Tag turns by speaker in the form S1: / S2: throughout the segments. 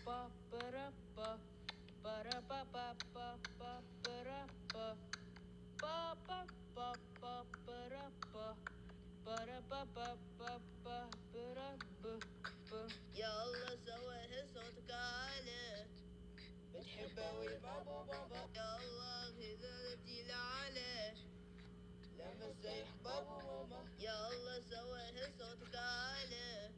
S1: ba ba da ba ba da ba ba ba ba ba da ba ba ba ba ba ba da ba ba da ba ba ba ba ba da ba ba.
S2: يلا سوا صوتك عالي بتحبه ويبابا بابا يلا غزالتي لعلي لما ازاي بابا ماما يلا سوا صوتك عالي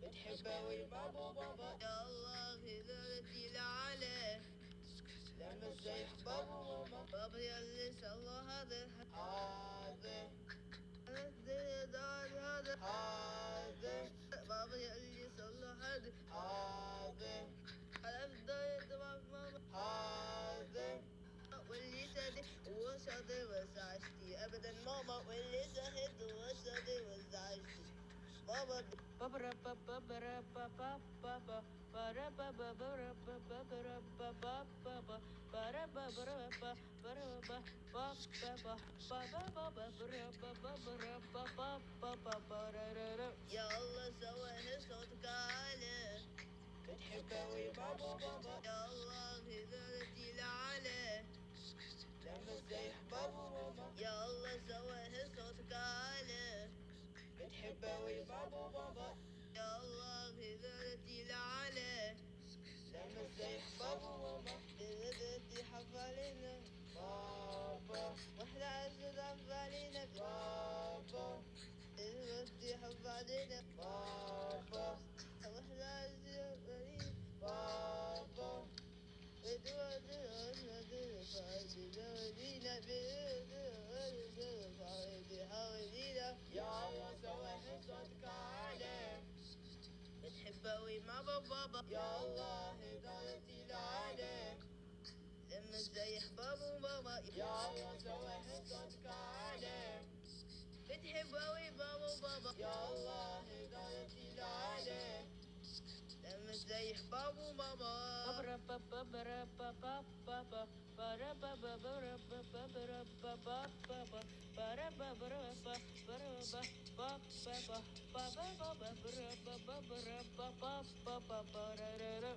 S2: بتحبه ويبابا بابا يلا غزالتي لعلي لما ازاي بابا ماما بابا يلي صلى هذا هذا هذا بابا يلي صلى هذا هذا على بداية ماما هذا واللي سادي وسادي وزعجتي ابدا ماما واللي سهد وسادي وزعجتي بابا
S1: Ba-ba-da, ba-ba-ba-da, ba-ba-ba-ba. Ba-da-ba-ba-ba-da, ba-ba-ba-ba-ba-ba. Ba-da-ba-ba-da, ba-ba-ba-ba-ba. Ba-ba-ba-ba-ba-da, ba-ba-ba-ba-ba-ba-ba-ba-da-da-da.
S2: يا الله سواه صوتك عالي بتحبه ويبابا بابا يا الله غزالتي لعلي لما ازاي بابا ماما يا الله سواه صوتك عالي بتحبه ويبابا بابا يا الله غزالتي لعلي لما ازاي بابا ماما غزالتي حفالينا بابا واحنا عزيز عفالينا بابا غزالتي حفالينا بابا واحنا عزيز عفالينا بابا يا الله سواه صوتك عالي بتحبه وما بابا يا الله هدايتي لعلي لما ازاي بابا وماما يا الله سواه صوتك عالي بتحبه وما بابا يا الله هدايتي لعلي لما ازاي بابا وماما
S1: Ba-ba-da, ba-ba-ba-da, ba-ba-ba-ba. Ba-da-ba-ba-ba-da, ba-ba-ba-da, ba-ba-ba-ba. Ba-da-ba-ba-da, ba-ba-ba-ba. Ba-ba-ba. Ba-ba-ba-ba-ba-da, ba-ba-ba-da, ba-ba-ba-ba-da-da-da.